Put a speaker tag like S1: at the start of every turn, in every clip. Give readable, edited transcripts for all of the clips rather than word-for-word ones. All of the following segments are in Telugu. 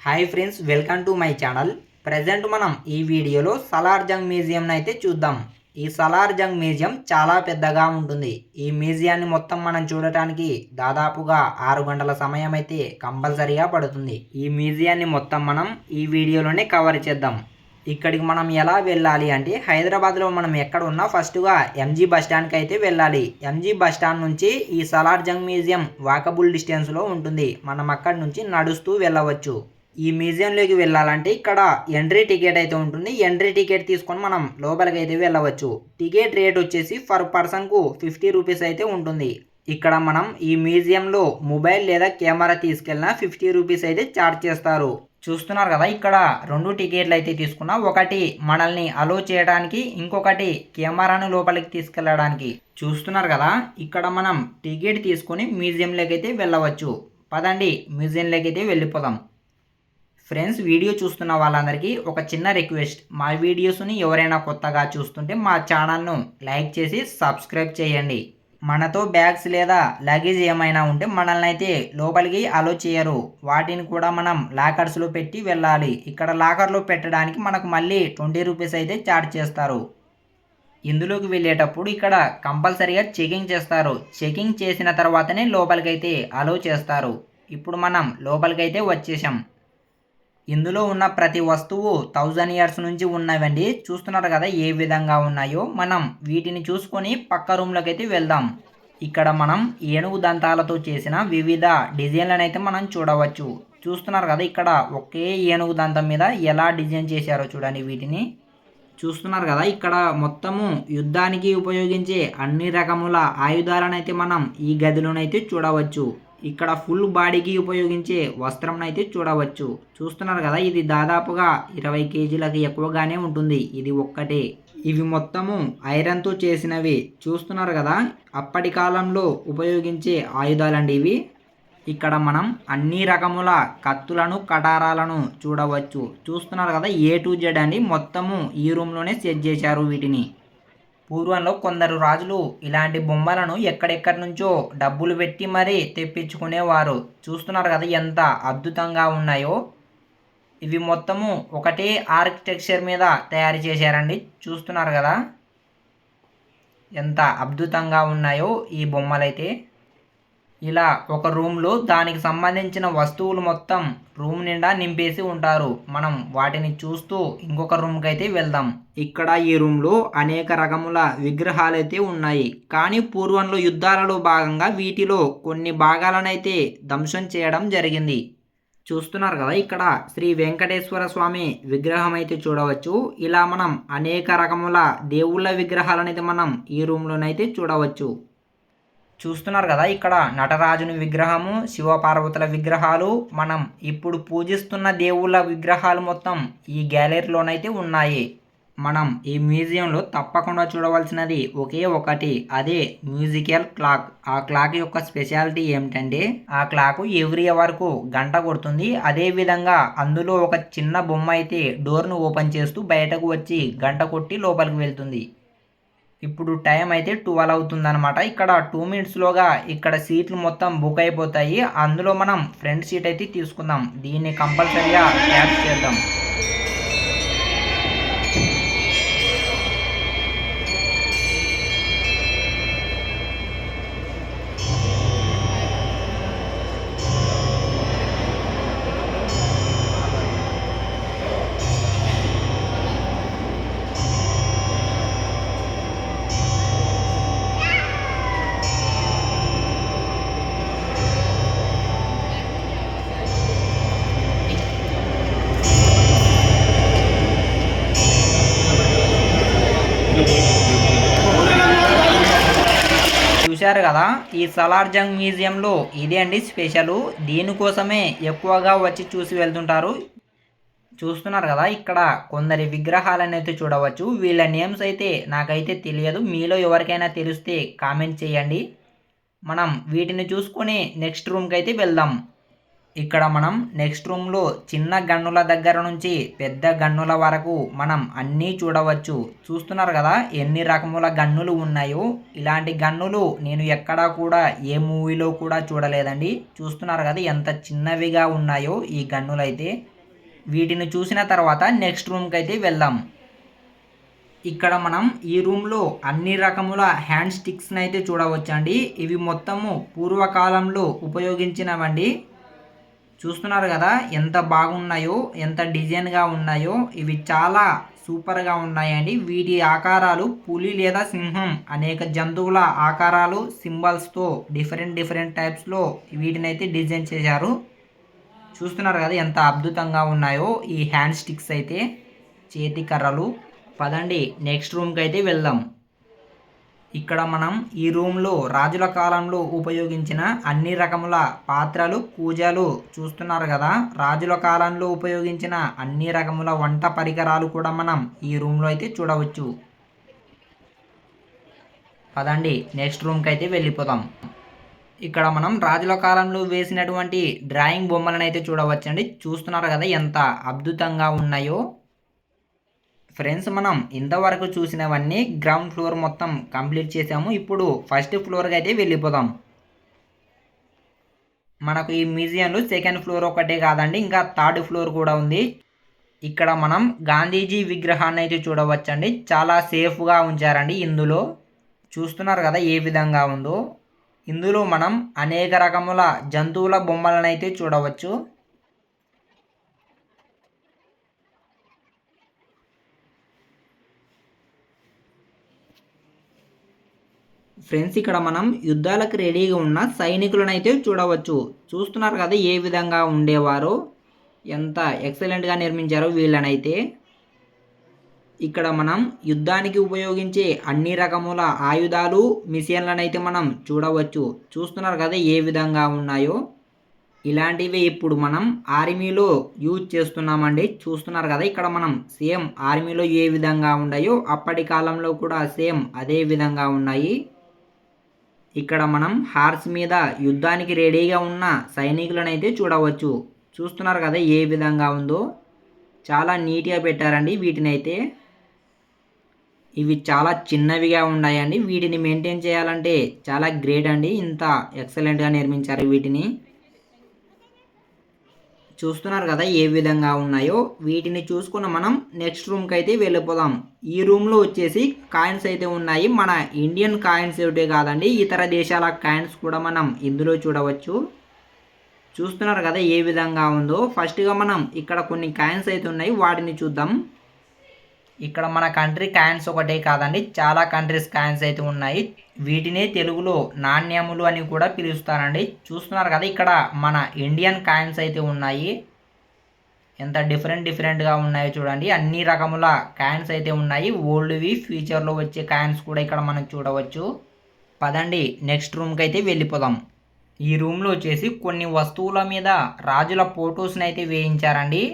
S1: Hi friends, welcome to my channel. Present మనం ఈ వీడియోలో సలార్ జంగ్ మ్యూజియం అయితే చూద్దాం. ఈ సలార్ జంగ్ మ్యూజియం చాలా పెద్దగా ఉంటుంది. ఈ మ్యూజియాన్ని మొత్తం మనం చూడటానికి దాదాపుగా 6 గంటల సమయం అయితే కంపల్సరీగా పడుతుంది. ఈ మ్యూజియాన్ని మొత్తం మనం ఈ వీడియోలోనే కవర్ చేద్దాం. ఇక్కడికి మనం ఎలా వెళ్ళాలి అంటే, హైదరాబాద్లో మనం ఎక్కడ ఉన్నా ఫస్ట్గా ఎంజీ బస్టాండ్కి అయితే వెళ్ళాలి. ఎంజీ బస్టాండ్ నుంచి ఈ సలార్ జంగ్ మ్యూజియం వాకబుల్ డిస్టెన్స్లో ఉంటుంది. మనం అక్కడి నుంచి నడుస్తూ వెళ్ళవచ్చు. ఈ మ్యూజియంలోకి వెళ్ళాలంటే ఇక్కడ ఎంట్రీ టికెట్ అయితే ఉంటుంది. ఎంట్రీ టికెట్ తీసుకొని మనం లోపలికి అయితే వెళ్ళవచ్చు. టికెట్ రేట్ వచ్చేసి పర్ పర్సన్కు 50 రూపీస్ అయితే ఉంటుంది. ఇక్కడ మనం ఈ మ్యూజియంలో మొబైల్ లేదా కెమెరా తీసుకెళ్ళినా 50 రూపీస్ అయితే ఛార్జ్ చేస్తారు. చూస్తున్నారు కదా, ఇక్కడ 2 టికెట్లు అయితే తీసుకున్నా. ఒకటి మనల్ని అలో చేయడానికి, ఇంకొకటి కెమెరాను లోపలికి తీసుకెళ్ళడానికి. చూస్తున్నారు కదా, ఇక్కడ మనం టికెట్ తీసుకొని మ్యూజియంలోకి అయితే వెళ్ళవచ్చు. పదండి, మ్యూజియంలోకి అయితే వెళ్ళిపోదాం. ఫ్రెండ్స్, వీడియో చూస్తున్న వాళ్ళందరికీ ఒక చిన్న రిక్వెస్ట్. మా వీడియోస్ని ఎవరైనా కొత్తగా చూస్తుంటే మా ఛానల్ను లైక్ చేసి సబ్స్క్రైబ్ చేయండి. మనతో బ్యాగ్స్ లేదా లగేజ్ ఏమైనా ఉంటే మనల్ని అయితే లోపలికి అలో చేయరు. వాటిని కూడా మనం లాకర్స్లో పెట్టి వెళ్ళాలి. ఇక్కడ లాకర్లో పెట్టడానికి మనకు మళ్ళీ 20 రూపీస్ అయితే ఛార్జ్ చేస్తారు. ఇందులోకి వెళ్ళేటప్పుడు ఇక్కడ కంపల్సరీగా చెకింగ్ చేస్తారు. చెకింగ్ చేసిన తర్వాతనే లోపలికైతే అలో చేస్తారు. ఇప్పుడు మనం లోపలికైతే వచ్చేసాం. ఇందులో ఉన్న ప్రతి వస్తువు 1000 ఇయర్స్ నుంచి ఉన్నవండి. చూస్తున్నారు కదా ఏ విధంగా ఉన్నాయో. మనం వీటిని చూసుకొని పక్క రూమ్లోకి అయితే వెళ్దాం. ఇక్కడ మనం ఏనుగు దంతాలతో చేసిన వివిధ డిజైన్లను అయితే మనం చూడవచ్చు. చూస్తున్నారు కదా, ఇక్కడ ఒకే ఏనుగు దంతం మీద ఎలా డిజైన్ చేశారో చూడండి. వీటిని చూస్తున్నారు కదా, ఇక్కడ మొత్తము యుద్ధానికి ఉపయోగించే అన్ని రకముల ఆయుధాలను అయితే మనం ఈ గదిలోనైతే చూడవచ్చు. ఇక్కడ ఫుల్ బాడీకి ఉపయోగించే వస్త్రం అయితే చూడవచ్చు. చూస్తున్నారు కదా, ఇది దాదాపుగా 20 కేజీలకు ఎక్కువగానే ఉంటుంది. ఇది ఒక్కటే. ఇవి మొత్తము ఐరన్తో చేసినవి. చూస్తున్నారు కదా, అప్పటి కాలంలో ఉపయోగించే ఆయుధాలండి ఇవి. ఇక్కడ మనం అన్ని రకముల కత్తులను, కటారాలను చూడవచ్చు. చూస్తున్నారు కదా, A to Z అండి. మొత్తము ఈ రూమ్లోనే సెట్ చేశారు వీటిని. పూర్వంలో కొందరు రాజులు ఇలాంటి బొమ్మలను ఎక్కడెక్కడి నుంచో డబ్బులు పెట్టి మరీ తెప్పించుకునేవారు. చూస్తున్నారు కదా ఎంత అద్భుతంగా ఉన్నాయో. ఇవి మొత్తము ఒకటే ఆర్కిటెక్చర్ మీద తయారు చేశారండి. చూస్తున్నారు కదా ఎంత అద్భుతంగా ఉన్నాయో ఈ బొమ్మలైతే. ఇలా ఒక రూమ్లో దానికి సంబంధించిన వస్తువులు మొత్తం రూమ్ నిండా నింపేసి ఉంటారు. మనం వాటిని చూస్తూ ఇంకొక రూమ్కి అయితే వెళ్దాం. ఇక్కడ ఈ రూమ్లో అనేక రకముల విగ్రహాలు అయితే ఉన్నాయి. కానీ పూర్వంలో యుద్ధాలలో భాగంగా వీటిలో కొన్ని భాగాలనైతే ధ్వంసం చేయడం జరిగింది. చూస్తున్నారు కదా, ఇక్కడ శ్రీ వెంకటేశ్వర స్వామి విగ్రహం అయితే చూడవచ్చు. ఇలా మనం అనేక రకముల దేవుళ్ళ విగ్రహాలనైతే మనం ఈ రూమ్లోనైతే చూడవచ్చు. చూస్తున్నారు కదా, ఇక్కడ నటరాజుని విగ్రహము, శివపార్వతుల విగ్రహాలు, మనం ఇప్పుడు పూజిస్తున్న దేవుళ్ళ విగ్రహాలు మొత్తం ఈ గ్యాలరీలోనైతే ఉన్నాయి. మనం ఈ మ్యూజియంలో తప్పకుండా చూడవలసినది ఒకే ఒకటి, అదే మ్యూజికల్ క్లాక్. ఆ క్లాక్ యొక్క స్పెషాలిటీ ఏమిటంటే, ఆ క్లాక్ ఎవ్రీ అవర్కు గంట కొడుతుంది. అదేవిధంగా అందులో ఒక చిన్న బొమ్మ అయితే డోర్ను ఓపెన్ చేస్తూ బయటకు వచ్చి గంట కొట్టి లోపలికి వెళ్తుంది. ఇప్పుడు టైం అయితే 12 అవుతుందన్నమాట. ఇక్కడ 2 మినిట్స్లోగా ఇక్కడ సీట్లు మొత్తం బుక్ అయిపోతాయి. అందులో మనం ఫ్రంట్ సీట్ అయితే తీసుకుందాం. దీన్ని కంపల్సరీగా ట్యాప్ చేద్దాం. చూశారు కదా, ఈ సలార్ జంగ్ మ్యూజియంలో ఇదే అండి స్పెషల్. దీనికోసమే ఎక్కువగా వచ్చి చూసి వెళ్తుంటారు. చూస్తున్నారు కదా, ఇక్కడ కొందరి విగ్రహాలను అయితే చూడవచ్చు. వీళ్ళ నేమ్స్ అయితే నాకైతే తెలియదు. మీలో ఎవరికైనా తెలిస్తే కామెంట్ చేయండి. మనం వీటిని చూసుకొని నెక్స్ట్ రూమ్కి అయితే వెళ్దాం. ఇక్కడ మనం నెక్స్ట్ రూమ్లో చిన్న గన్నుల దగ్గర నుంచి పెద్ద గన్నుల వరకు మనం అన్నీ చూడవచ్చు. చూస్తున్నారు కదా ఎన్ని రకముల గన్నులు ఉన్నాయో. ఇలాంటి గన్నులు నేను ఎక్కడా కూడా ఏ మూవీలో కూడా చూడలేదండి. చూస్తున్నారు కదా ఎంత చిన్నవిగా ఉన్నాయో ఈ గన్నులు అయితే. వీటిని చూసిన తర్వాత నెక్స్ట్ రూమ్కి అయితే వెళ్దాం. ఇక్కడ మనం ఈ రూమ్లో అన్ని రకముల హ్యాండ్ స్టిక్స్ని అయితే చూడవచ్చండి. ఇవి మొత్తము పూర్వకాలంలో ఉపయోగించినవండి. చూస్తున్నారు కదా ఎంత బాగున్నాయో, ఎంత డిజైన్గా ఉన్నాయో. ఇవి చాలా సూపర్గా ఉన్నాయండి. వీటి ఆకారాలు పులి లేదా సింహం అనేక జంతువుల ఆకారాలు సింబల్స్తో డిఫరెంట్ డిఫరెంట్ టైప్స్లో వీటినైతే డిజైన్ చేశారు. చూస్తున్నారు కదా ఎంత అద్భుతంగా ఉన్నాయో ఈ హ్యాండ్ స్టిక్స్ అయితే, చేతి కర్రలు. పదండి నెక్స్ట్ రూమ్కి అయితే వెళ్దాం. ఇక్కడ మనం ఈ రూమ్లో రాజుల కాలంలో ఉపయోగించిన అన్ని రకముల పాత్రలు, కూజాలు చూస్తున్నారు కదా. రాజుల కాలంలో ఉపయోగించిన అన్ని రకముల వంట పరికరాలు కూడా మనం ఈ రూమ్లో అయితే చూడవచ్చు. పదండి నెక్స్ట్ రూమ్కి అయితే వెళ్ళిపోదాం. ఇక్కడ మనం రాజుల కాలంలో వేసినటువంటి డ్రాయింగ్ బొమ్మలను అయితే చూడవచ్చండి. చూస్తున్నారు కదా ఎంత అద్భుతంగా ఉన్నాయో. ఫ్రెండ్స్, మనం ఇంతవరకు చూసినవన్నీ గ్రౌండ్ ఫ్లోర్ మొత్తం కంప్లీట్ చేసాము. ఇప్పుడు ఫస్ట్ ఫ్లోర్కి అయితే వెళ్ళిపోదాం. మనకు ఈ మ్యూజియంలో సెకండ్ ఫ్లోర్ ఒకటే కాదండి, ఇంకా థర్డ్ ఫ్లోర్ కూడా ఉంది. ఇక్కడ మనం గాంధీజీ విగ్రహాన్ని అయితే చూడవచ్చండి. చాలా సేఫ్గా ఉంచారండి ఇందులో. చూస్తున్నారు కదా ఏ విధంగా ఉందో. ఇందులో మనం అనేక రకముల జంతువుల బొమ్మలను అయితే చూడవచ్చు. ఫ్రెండ్స్, ఇక్కడ మనం యుద్ధాలకు రెడీగా ఉన్న సైనికులను అయితే చూడవచ్చు. చూస్తున్నారు కదా ఏ విధంగా ఉండేవారో, ఎంత ఎక్సలెంట్గా నిర్మించారో వీళ్ళనైతే. ఇక్కడ మనం యుద్ధానికి ఉపయోగించే అన్ని రకముల ఆయుధాలు, మిషన్లను అయితే మనం చూడవచ్చు. చూస్తున్నారు కదా ఏ విధంగా ఉన్నాయో. ఇలాంటివి ఇప్పుడు మనం ఆర్మీలో యూజ్ చేస్తున్నామండి. చూస్తున్నారు కదా ఇక్కడ మనం సేమ్ ఆర్మీలో ఏ విధంగా ఉన్నాయో అప్పటి కాలంలో కూడా సేమ్ అదే విధంగా ఉన్నాయి. ఇక్కడ మనం హార్స్ మీద యుద్ధానికి రెడీగా ఉన్న సైనికులను అయితే చూడవచ్చు. చూస్తున్నారు కదా ఏ విధంగా ఉందో. చాలా నీట్గా పెట్టారండి వీటినైతే. ఇవి చాలా చిన్నవిగా ఉన్నాయండి. వీటిని మెయింటైన్ చేయాలంటే చాలా గ్రేట్ అండి. ఇంత ఎక్సలెంట్గా నిర్మించారు వీటిని. చూస్తున్నారు కదా ఏ విధంగా ఉన్నాయో. వీటిని చూసుకున్న మనం నెక్స్ట్ రూమ్కి అయితే వెళ్ళిపోదాం. ఈ రూమ్లో వచ్చేసి కాయిన్స్ అయితే ఉన్నాయి. మన ఇండియన్ కాయిన్స్ ఒకటే కాదండి, ఇతర దేశాల కాయిన్స్ కూడా మనం ఇందులో చూడవచ్చు. చూస్తున్నారు కదా ఏ విధంగా ఉందో. ఫస్ట్గా మనం ఇక్కడ కొన్ని కాయిన్స్ అయితే ఉన్నాయి, వాటిని చూద్దాం. ఇక్కడ మన కంట్రీ కాయిన్స్ ఒకటే కాదండి, చాలా కంట్రీస్ కాయిన్స్ అయితే ఉన్నాయి. వీటినే తెలుగులో నాణ్యములు అని కూడా పిలుస్తారండి. చూస్తున్నారు కదా ఇక్కడ మన ఇండియన్ కాయిన్స్ అయితే ఉన్నాయి. ఎంత డిఫరెంట్గా ఉన్నాయో చూడండి. అన్ని రకముల కాయిన్స్ అయితే ఉన్నాయి. ఓల్డ్వి, ఫ్యూచర్లో వచ్చే కాయిన్స్ కూడా ఇక్కడ మనం చూడవచ్చు. పదండి నెక్స్ట్ రూమ్కి అయితే వెళ్ళిపోదాం. ఈ రూమ్లో వచ్చేసి కొన్ని వస్తువుల మీద రాజుల ఫొటోస్ని అయితే వేయించారండి.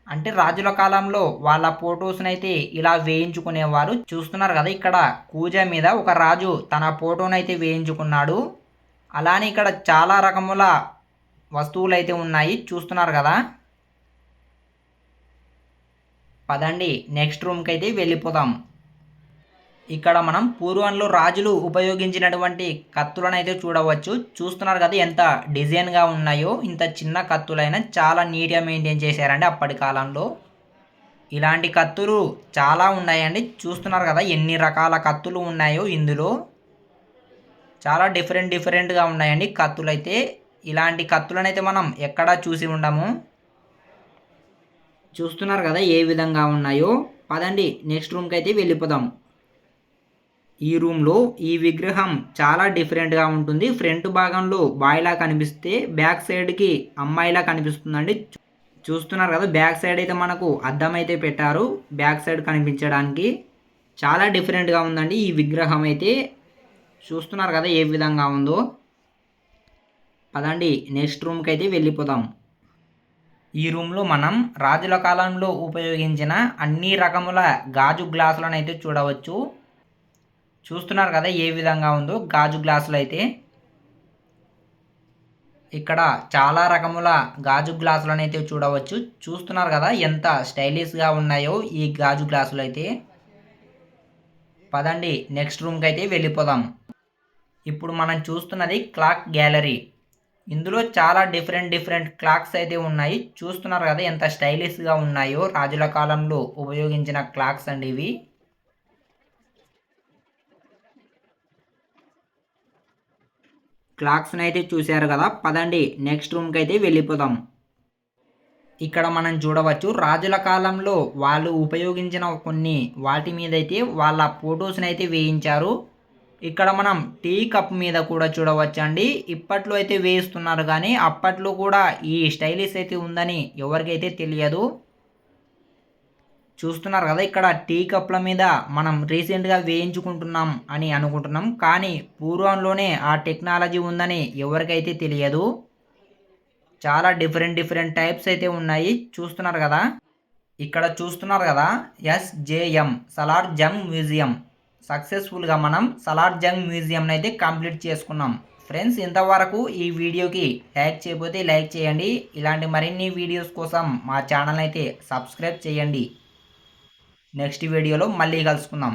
S1: అంటే రాజుల కాలంలో వాళ్ళ ఫొటోస్ని అయితే ఇలా వేయించుకునేవారు. చూస్తున్నారు కదా ఇక్కడ కూజ మీద ఒక రాజు తన ఫోటోని అయితే వేయించుకున్నాడు. అలానే ఇక్కడ చాలా రకముల వస్తువులు అయితే ఉన్నాయి. చూస్తున్నారు కదా. పదండి నెక్స్ట్ రూమ్కి అయితే వెళ్ళిపోదాం. ఇక్కడ మనం పూర్వంలో రాజులు ఉపయోగించినటువంటి కత్తులను అయితే చూడవచ్చు. చూస్తున్నారు కదా ఎంత డిజైన్గా ఉన్నాయో. ఇంత చిన్న కత్తులైనా చాలా నీట్గా మెయింటైన్ చేశారండి అప్పటి కాలంలో. ఇలాంటి కత్తులు చాలా ఉన్నాయండి. చూస్తున్నారు కదా ఎన్ని రకాల కత్తులు ఉన్నాయో ఇందులో. చాలా డిఫరెంట్గా ఉన్నాయండి కత్తులు అయితే. ఇలాంటి కత్తులను అయితే మనం ఎక్కడా చూసి ఉండము. చూస్తున్నారు కదా ఏ విధంగా ఉన్నాయో. పదండి నెక్స్ట్ రూమ్కి అయితే వెళ్ళిపోదాం. ఈ రూమ్లో ఈ విగ్రహం చాలా డిఫరెంట్గా ఉంటుంది. ఫ్రంట్ భాగంలో బాయ్లా కనిపిస్తే బ్యాక్ సైడ్కి అమ్మాయిలా కనిపిస్తుందండి. చూస్తున్నారు కదా బ్యాక్ సైడ్ అయితే మనకు అద్దం అయితే పెట్టారు బ్యాక్ సైడ్ కనిపించడానికి. చాలా డిఫరెంట్గా ఉందండి ఈ విగ్రహం అయితే. చూస్తున్నారు కదా ఏ విధంగా ఉందో. పదండి నెక్స్ట్ రూమ్కి అయితే వెళ్ళిపోదాం. ఈ రూమ్లో మనం రాజుల కాలంలో ఉపయోగించిన అన్ని రకముల గాజు గ్లాసులను అయితే చూడవచ్చు. చూస్తున్నారు కదా ఏ విధంగా ఉందో గాజు గ్లాసులు అయితే. ఇక్కడ చాలా రకముల గాజు గ్లాసులను అయితే చూడవచ్చు. చూస్తున్నారు కదా ఎంత స్టైలిష్గా ఉన్నాయో ఈ గాజు గ్లాసులు అయితే. పదండి నెక్స్ట్ రూమ్కి అయితే వెళ్ళిపోదాం. ఇప్పుడు మనం చూస్తున్నది క్లాక్ గ్యాలరీ. ఇందులో చాలా డిఫరెంట్ క్లాక్స్ అయితే ఉన్నాయి. చూస్తున్నారు కదా ఎంత స్టైలిష్‌గా ఉన్నాయో రాజుల కాలంలో ఉపయోగించిన క్లాక్స్ అండి ఇవి. క్లాక్స్‌నైతే చూసారు కదా! పదండి నెక్స్ట్ రూమ్‌కైతే వెళ్ళిపోదాం. ఇక్కడ మనం చూడవచ్చు రాజుల కాలంలో వాళ్ళు ఉపయోగించిన కొన్ని వాటి మీదైతే వాళ్ళ ఫోటోస్‌నైతే వేయించారు. ఇక్కడ మనం టీ కప్ మీద కూడా చూడవచ్చండి. ఇప్పట్లో అయితే వేయిస్తున్నారు గానీ, అప్పట్లో కూడా ఈ స్టైలిష్ అయితే ఉందని ఎవరికైతే తెలియదు. చూస్తున్నారు కదా! ఇక్కడ టీ కప్‌ల మీద మనం రీసెంట్‌గా వేయించుకుంటున్నాం అని అనుకుంటున్నాం. కానీ పూర్వంలోనే ఆ టెక్నాలజీ ఉందని ఎవరికైతే తెలియదు. చాలా డిఫరెంట్ టైప్స్ అయితే ఉన్నాయి. చూస్తున్నారు కదా! ఇక్కడ చూస్తున్నారు కదా! ఎస్‌జేఎం సలార్ జంగ్ మ్యూజియం. సక్సెస్‌ఫుల్‌గా మనం సలార్ జంగ్ మ్యూజియంనైతే కంప్లీట్ చేసుకున్నాం. ఫ్రెండ్స్ ఇంతవరకు ఈ వీడియోకి లైక్ చేయకపోతే లైక్ చేయండి. ఇలాంటి మరిన్ని వీడియోస్ కోసం మా ఛానల్ అయితే సబ్స్క్రైబ్ చేయండి. నెక్స్ట్ వీడియోలో మళ్ళీ కలుసుకుందాం.